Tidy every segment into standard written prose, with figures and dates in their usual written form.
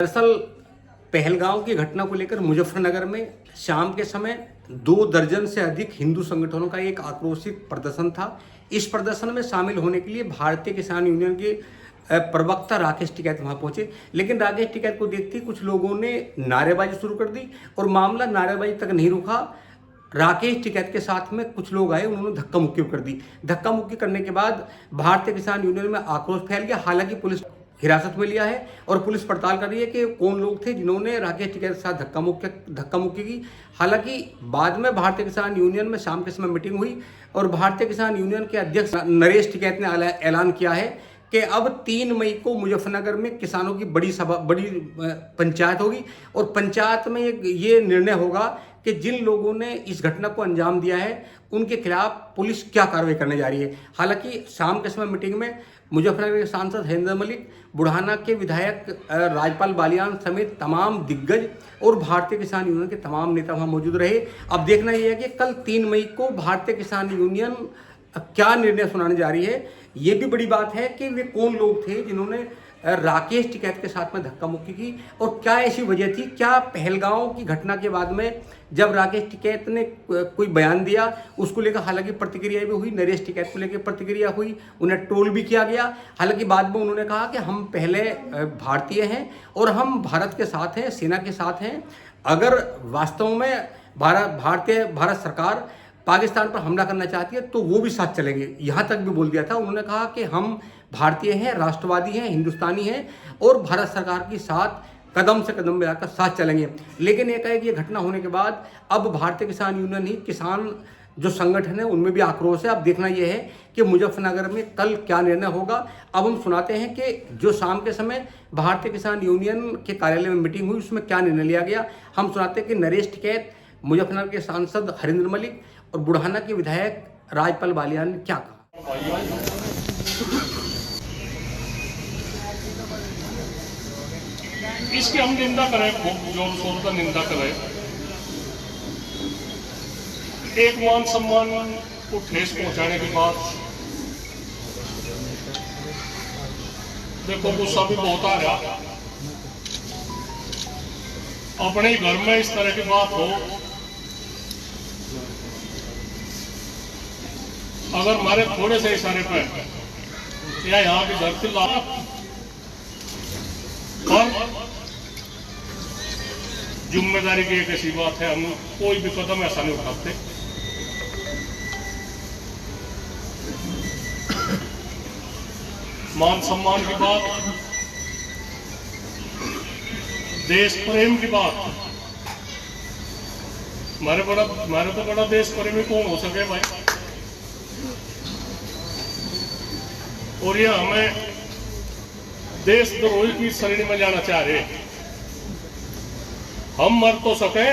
दरअसल पहलगांव की घटना को लेकर मुजफ्फरनगर में शाम के समय 2 दर्जन से अधिक हिंदू संगठनों का एक आक्रोशित प्रदर्शन था। इस प्रदर्शन में शामिल होने के लिए भारतीय किसान यूनियन के प्रवक्ता राकेश टिकैत वहां पहुंचे, लेकिन राकेश टिकैत को देखते ही कुछ लोगों ने नारेबाजी शुरू कर दी और मामला नारेबाजी तक नहीं रुका। राकेश टिकैत के साथ में कुछ लोग आए, उन्होंने धक्का मुक्की कर दी। धक्का मुक्की करने के बाद भारतीय किसान यूनियन में आक्रोश फैल गया। हालांकि पुलिस हिरासत में लिया है और पुलिस पड़ताल कर रही है कि कौन लोग थे जिन्होंने राकेश टिकैत के साथ धक्का मुक्की की। हालांकि बाद में भारतीय किसान यूनियन में शाम के समय मीटिंग हुई और भारतीय किसान यूनियन के अध्यक्ष नरेश टिकैत ने ऐलान किया है कि अब 3 मई को मुजफ्फरनगर में किसानों की बड़ी पंचायत होगी और पंचायत में ये निर्णय होगा कि जिन लोगों ने इस घटना को अंजाम दिया है उनके खिलाफ पुलिस क्या कार्रवाई करने जा रही है। हालांकि शाम के समय मीटिंग में मुजफ्फरनगर के सांसद हरिंदर मलिक, बुढ़ाना के विधायक राजपाल बालियान समेत तमाम दिग्गज और भारतीय किसान यूनियन के तमाम नेता वहां मौजूद रहे। अब देखना यह है कि कल 3 मई को भारतीय किसान यूनियन क्या निर्णय सुनाने जा रही है। ये भी बड़ी बात है कि वे कौन लोग थे जिन्होंने राकेश टिकैत के साथ में धक्का मुक्की की और क्या ऐसी वजह थी। क्या पहलगांव की घटना के बाद में जब राकेश टिकैत ने कोई बयान दिया उसको लेकर हालांकि प्रतिक्रिया भी हुई, नरेश टिकैत को लेकर प्रतिक्रिया हुई, उन्हें ट्रोल भी किया गया। हालांकि बाद में उन्होंने कहा कि हम पहले भारतीय हैं और हम भारत के साथ हैं, सेना के साथ हैं। अगर वास्तव में भारत सरकार पाकिस्तान पर हमला करना चाहती है तो वो भी साथ चलेंगे, यहाँ तक भी बोल दिया था। उन्होंने कहा कि हम भारतीय हैं, राष्ट्रवादी हैं, हिंदुस्तानी हैं और भारत सरकार के साथ कदम से कदम मिलाकर साथ चलेंगे। लेकिन एक ये घटना होने के बाद अब भारतीय किसान यूनियन ही किसान जो संगठन है उनमें भी आक्रोश है। अब देखना यह है कि मुजफ्फरनगर में कल क्या निर्णय होगा। अब हम सुनाते हैं कि जो शाम के समय भारतीय किसान यूनियन के कार्यालय में मीटिंग हुई उसमें क्या निर्णय लिया गया। हम सुनाते हैं कि नरेश टिकैत, मुजफ्फरनगर के सांसद हरिंदर मलिक और बुढ़ाना के विधायक राजपाल बालियान ने क्या कहा। इसकी हम निंदा करें, खूब जोर शोर का निंदा करें। एक मान सम्मान को ठेस पहुंचाने के बाद देखो गुस्सा भी बहुत आ रहा। अपने ही घर में इस तरह की बात हो, अगर हमारे थोड़े से इशारे पर या यहाँ की धरती लाभ और जिम्मेदारी की एक ऐसी बात है, हम कोई भी कदम ऐसा नहीं उठाते। मान सम्मान की बात, देश प्रेम की बात, हमारे तो बड़ा देश प्रेमी कौन हो सके भाई। और ये हमें देशद्रोही की श्रेणी में जाना चाह रहे। हम मर तो सके,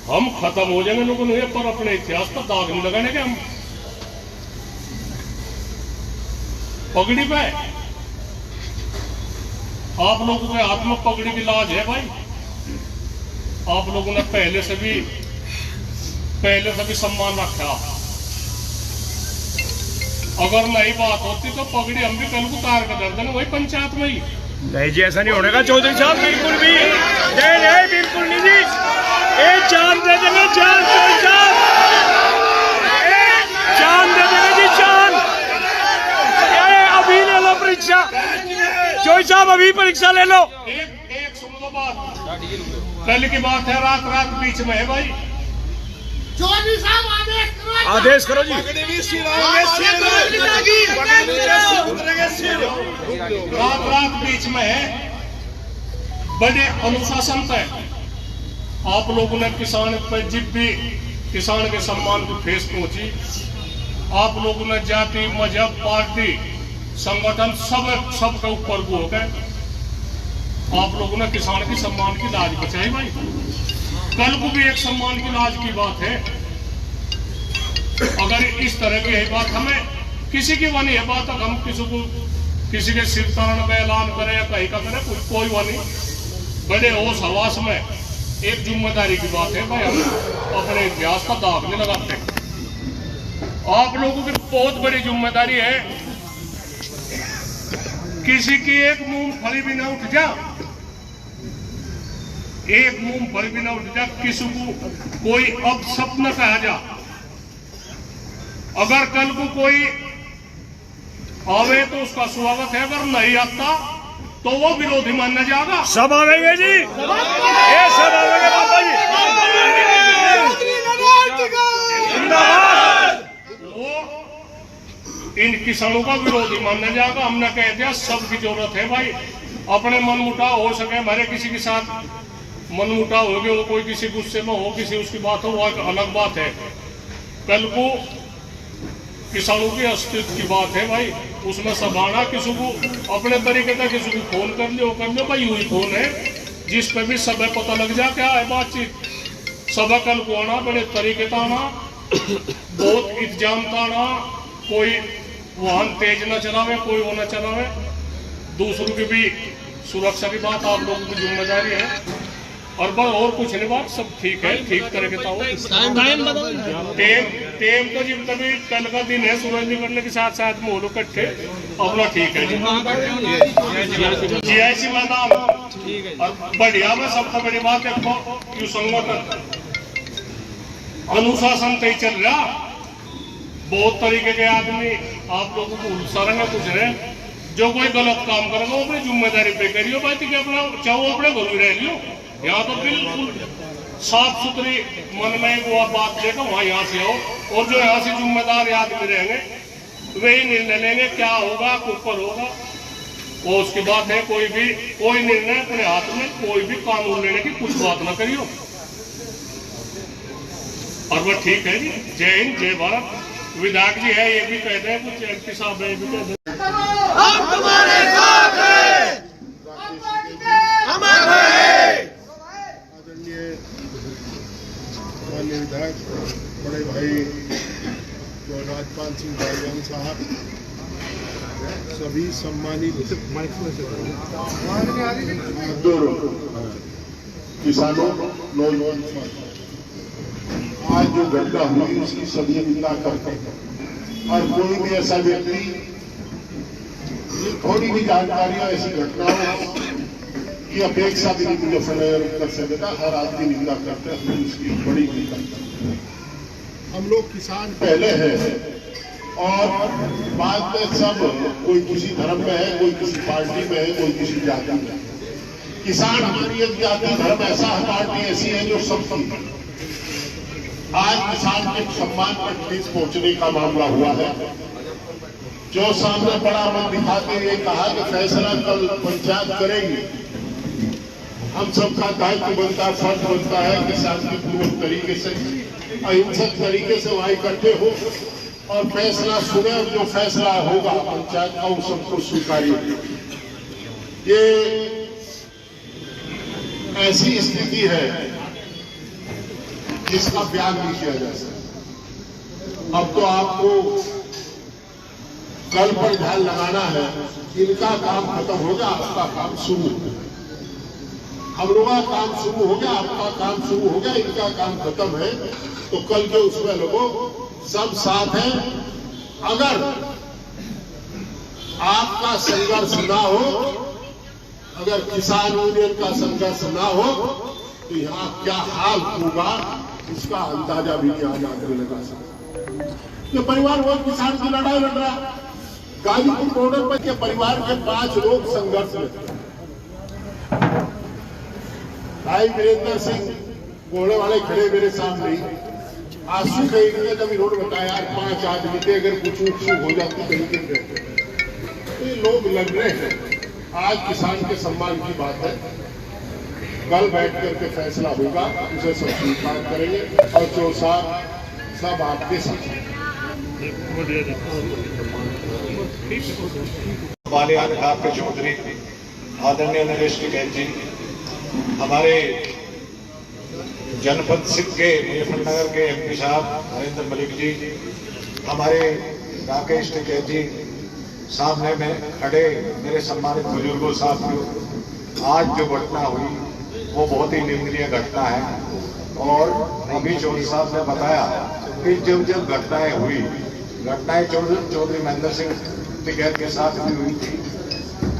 हम खत्म हो जाएंगे लोगों ने, पर अपने इतिहास पर दाग नहीं लगाने के। हम पगड़ी पे आप लोगों के हाथ में पगड़ी की लाज है भाई। आप लोगों ने पहले से भी सम्मान रखा। अगर नई बात होती तो पगड़ी हम भी कल को तार कर दर्द वही पंचायत में ही। नहीं जी, ऐसा नहीं होने का चौधरी साहब, बिल्कुल भी नहीं, बिल्कुल नहीं जी। एक चांद दे देंगे, चांद चौधरी साहब, चांद दे देंगे जी, चांद। अभी ले लो परीक्षा, चौधरी साहब अभी परीक्षा ले लो। एक सुन लो बात, कल की बात है, रात बीच में है भाई। चौधरी साहब आदेश करो जी। रात बीच में है, बड़े अनुशासन पे आप लोगों ने किसान पर जिब भी किसान के सम्मान को ठेस पहुंची। आप लोगों ने जाति, मजहब, पार्टी, संगठन सब के ऊपर हो गए। आप लोगों ने किसान की सम्मान की लाज बचाई भाई। कल को भी एक सम्मान की लाज की बात है। अगर इस तरह की है बात, हमें किसी की वानी है बात, हम किसी के सिर तारण में ऐलान करें या कहीं का करें, कोई वानी। बड़े होश हवास में एक जिम्मेदारी की बात है भाई, हम अपने इतिहास का दाग नहीं लगाते। आप लोगों की बहुत बड़ी जिम्मेदारी है किसी की एक मूंगफली भी ना उठ जा, एक मूंगफली भी ना उठ जा, किसी को कोई अपशब्द न कहा जा। अगर कल को कोई आवे तो उसका स्वागत है, अगर नहीं आता तो वो विरोधी माना जाएगा। सब आवेंगे जी, ये सब आवेंगे बाबा जी। वो इन किसानों का विरोधी माना जाएगा। हमने कह दिया सबकी जरूरत है भाई, अपने मन मुटाव हो सके, हमारे किसी के साथ मन मुटाव हो गया, वो कोई किसी गुस्से में हो, किसी उसकी बात हो, वो एक अलग बात है। कल को किसानों के अस्तित्व की बात है भाई, उसमें सबाना किसी को अपने तरीके का किसी को फोन कर लियो भाई, यू ही फोन है जिस पे भी सब पता लग जा क्या है बातचीत। सब कल को आना बड़े तरीके का आना, बहुत इंतजाम का आना, कोई वाहन तेज न चलावे, कोई वो न चलावे। दूसरों की भी सुरक्षा की बात आप लोगों की जिम्मेदारी है। और बस और कुछ नहीं, बात सब ठीक है, ठीक तरीके का हो। टेम तो जब तभी कल का दिन है, सूरज निकलने के साथ साथ में होलो कट्ठे अपना ठीक है जी। जीआईसी मैदान और बढ़िया में सबसे बड़ी बात देखो क्यों संगठन अनुशासन तय चल रहा। बहुत तरीके के आदमी आप लोगों को सराहना कुछ रहे, जो कोई गलत काम करेगा वो अपनी जिम्मेदारी पे करियो भाई, कि अपना चाहो अपने घर में रह लियो। यहाँ तो बिल्कुल साफ सुथरी मन में वो बात लेकर वहां यहाँ से आओ, और जो यहाँ से जिम्मेदार आदमी रहेंगे वही निर्णय लेंगे क्या होगा, ऊपर होगा वो उसकी बात है। कोई निर्णय अपने हाथ में, कोई भी कानून लेने की कुछ बात ना करियो। और वो ठीक है जी। जय हिंद, जय भारत। विधायक जी है ये भी कहते हैं, कुछ एमपी साहब है ये भी कहते हैं, हम तुम्हारे साथ हैं, आदरणीय माननीय विधायक बड़े भाई जो राजपाल सिंह भाईजान साहब, सभी सम्मानित किसानों, नौजवान, आज जो घटना हुई उसकी सभी निंदा करते हैं। और कोई भी ऐसा व्यक्ति थोड़ी भी जानकारियां ऐसी घटनाओं की अपेक्षा भी नहीं मुजफ्फरनगर कर सकेगा। हर आदमी निंदा करते हैं, हम उसकी बड़ी निंदा करते हैं। हम लोग किसान पहले है और बाद में सब कोई किसी धर्म में है, कोई किसी पार्टी में है, कोई किसी जाति में है। किसान हमारी एक जाति, धर्म ऐसा है, पार्टी ऐसी है जो सबकी। आज किसान के सम्मान पर ठेस पहुंचने का मामला हुआ है। जो सामने बड़ा मन दिखाते हुए कहा कि फैसला कल पंचायत करेंगे, हम सबका दायित्व बनता है, फर्ज बनता है कि शांतिपूर्वक तरीके से, अहिंसक तरीके से वहां इकट्ठे हो और फैसला सुने, और जो फैसला होगा पंचायत का वो सबको स्वीकार्य। ये ऐसी स्थिति है जिसका बयान नहीं किया जा सकता। अब तो आपको कल पर ध्यान लगाना है, इनका काम खत्म हो गया, आपका काम शुरू हो गया। हम लोगों का काम शुरू हो गया, आपका काम शुरू हो गया, इनका काम खत्म है। तो कल के उसमें लोगों सब साथ हैं। अगर आपका संघर्ष ना हो, अगर किसान यूनियन का संघर्ष ना हो, तो यहाँ क्या हाल होगा इसका अंदाजा भी नहीं आज आदमी लगा सकता। ये परिवार वो किसान की लड़ाई लड़ रहा। गाजीपुर बॉर्डर पर के परिवार के 5 लोग संघर्ष में थे। भाई वीरेंद्र सिंह घोड़े वाले खड़े मेरे सामने, आंसू कहीं जब इन्होंने बताया यार 5 आदमी थे, अगर कुछ ऊँच हो जाती तरीके से, तो ये लोग लड़ रहे हैं। आज किसान के सम्मान की बात है। कल बैठ करके फैसला होगा, उसे सब स्वीकार करेंगे और जो सब आपके साथ बालियान आपके चौधरी आदरणीय नरेश टिकैत जी, हमारे जनपद सिंध के मुजफ्फरनगर के एमपी साहब नरेंद्र मलिक जी, हमारे राकेश टिकैत जी, सामने में खड़े मेरे सम्मानित बुजुर्गों साथियों, आज जो घटना हुई वो बहुत ही निंदनीय घटना है। और अभी चौधरी साहब ने बताया कि जब घटनाएं हुई, घटनाएं चौधरी महेंद्र सिंह टिकैत के साथ भी हुई थी,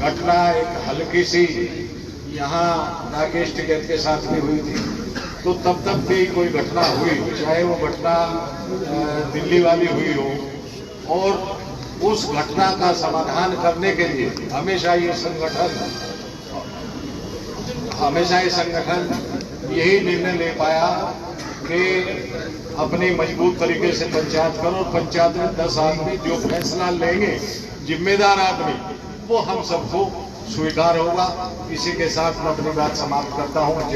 घटना एक हल्की सी यहाँ राकेश टिकैत के साथ भी हुई थी, तो तब तक भी कोई घटना हुई, चाहे वो घटना दिल्ली वाली हुई हो, और उस घटना का समाधान करने के लिए हमेशा ये संगठन यही निर्णय ले पाया कि अपनी मजबूत तरीके से पंचायत करो, और पंचायत में 10 आदमी जो फैसला लेंगे, जिम्मेदार आदमी, वो हम सबको स्वीकार होगा। इसी के साथ मैं अपनी बात समाप्त करता हूँ।